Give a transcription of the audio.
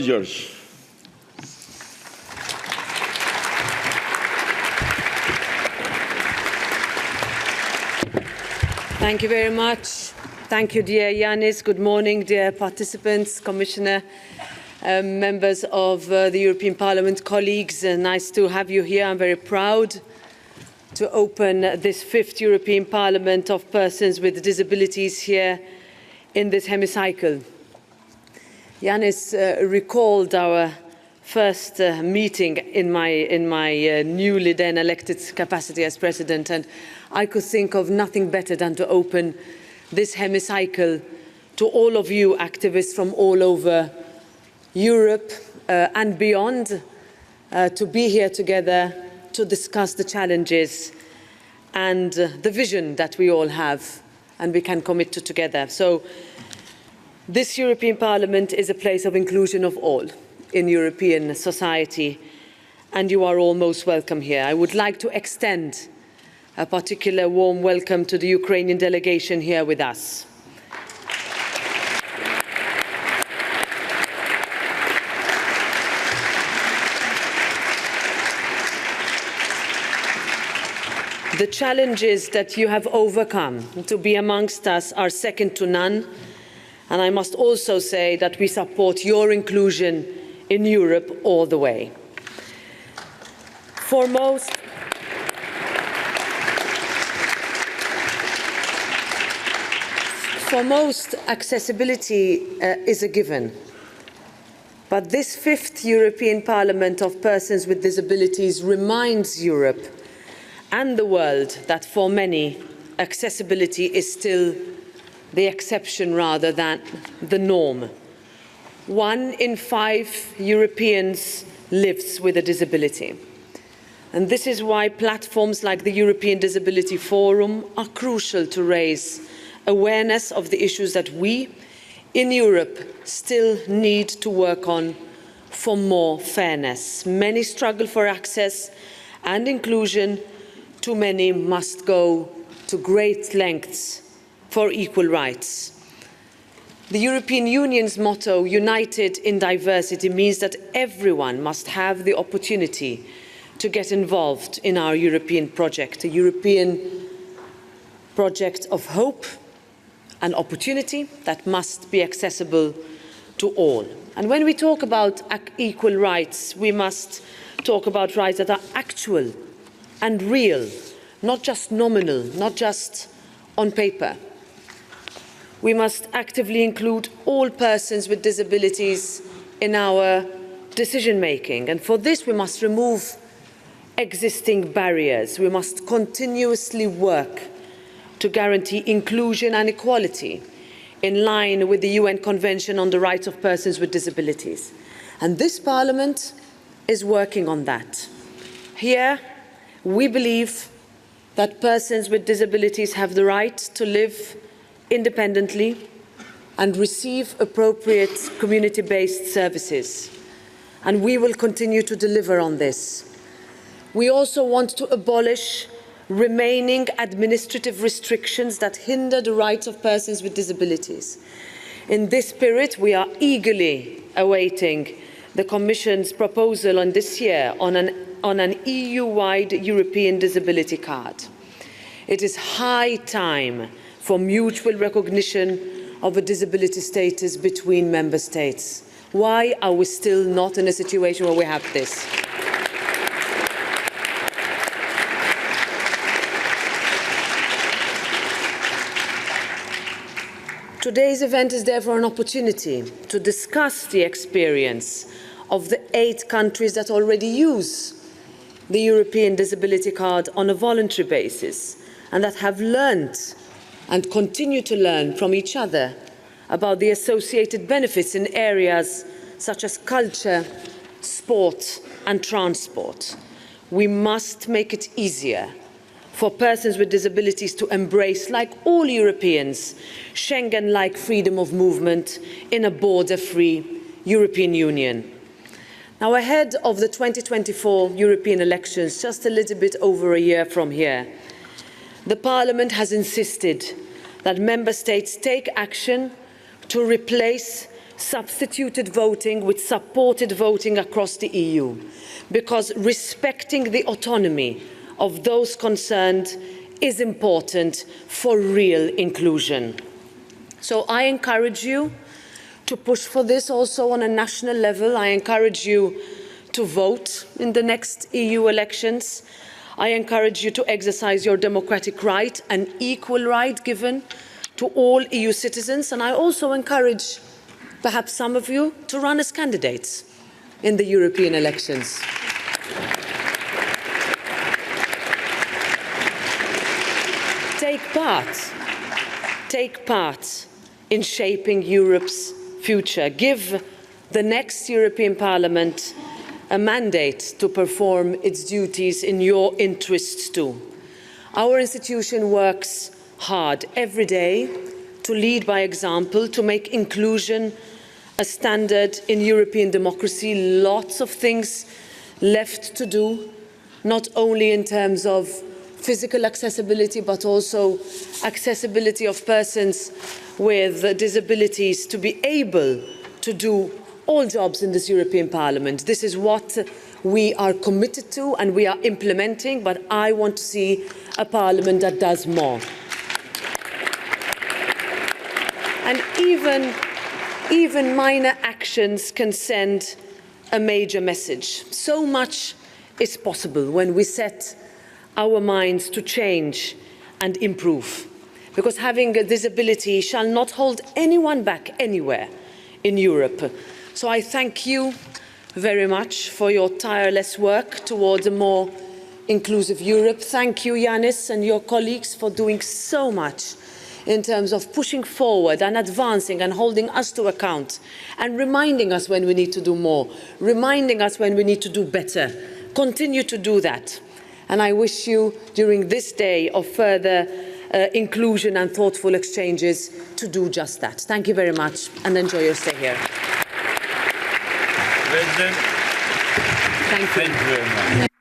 is yours. Thank you very much. Thank you, dear Yanis. Good morning, dear participants, Commissioner, members of the European Parliament, colleagues. Nice to have you here. I'm very proud to open this 5th European Parliament of Persons with Disabilities here in this hemicycle. Yanis recalled our first meeting in my newly then elected capacity as President, and I could think of nothing better than to open this hemicycle to all of you activists from all over Europe and beyond, to be here together to discuss the challenges and the vision that we all have and we can commit to together. So this European Parliament is a place of inclusion of all in European society, and you are all most welcome here. I would like to extend a particular warm welcome to the Ukrainian delegation here with us. The challenges that you have overcome to be amongst us are second to none, and I must also say that we support your inclusion in Europe all the way. For most, accessibility is a given. But this 5th European Parliament of Persons with Disabilities reminds Europe and the world that for many, accessibility is still the exception rather than the norm. 1 in 5 Europeans lives with a disability. And this is why platforms like the European Disability Forum are crucial to raise awareness of the issues that we in Europe still need to work on for more fairness. Many struggle for access and inclusion. Too many must go to great lengths for equal rights. The European Union's motto, United in Diversity, means that everyone must have the opportunity to get involved in our European project, a European project of hope and opportunity that must be accessible to all. And when we talk about equal rights, we must talk about rights that are actual and real, not just nominal, not just on paper. We must actively include all persons with disabilities in our decision-making, and for this we must remove existing barriers. We must continuously work to guarantee inclusion and equality in line with the UN Convention on the Rights of Persons with Disabilities. And this Parliament is working on that. Here, we believe that persons with disabilities have the right to live independently and receive appropriate community-based services. And we will continue to deliver on this. We also want to abolish remaining administrative restrictions that hinder the rights of persons with disabilities. In this spirit, we are eagerly awaiting the Commission's proposal on this year on an EU-wide European disability card. It is high time for mutual recognition of a disability status between member states. Why are we still not in a situation where we have this? Today's event is therefore an opportunity to discuss the experience of the 8 countries that already use the European Disability Card on a voluntary basis and that have learned and continue to learn from each other about the associated benefits in areas such as culture, sport and transport. We must make it easier for persons with disabilities to embrace, like all Europeans, Schengen-like freedom of movement in a border-free European Union. Now, ahead of the 2024 European elections, just a little bit over a year from here, the Parliament has insisted that Member States take action to replace substituted voting with supported voting across the EU, because respecting the autonomy of those concerned is important for real inclusion. So I encourage you to push for this also on a national level. I encourage you to vote in the next EU elections. I encourage you to exercise your democratic right, an equal right given to all EU citizens. And I also encourage perhaps some of you to run as candidates in the European elections. Take part in shaping Europe's future. Give the next European Parliament a mandate to perform its duties in your interests too. Our institution works hard every day to lead by example, to make inclusion a standard in European democracy. Lots of things left to do, not only in terms of physical accessibility, but also accessibility of persons with disabilities to be able to do all jobs in this European Parliament. This is what we are committed to and we are implementing, but I want to see a Parliament that does more. And even minor actions can send a major message. So much is possible when we set our minds to change and improve, because having a disability shall not hold anyone back anywhere in Europe. So I thank you very much for your tireless work towards a more inclusive Europe. Thank you, Yanis, and your colleagues for doing so much in terms of pushing forward and advancing and holding us to account and reminding us when we need to do more, reminding us when we need to do better. Continue to do that. And I wish you, during this day of further inclusion and thoughtful exchanges, to do just that. Thank you very much and enjoy your stay here. President, thank you very much.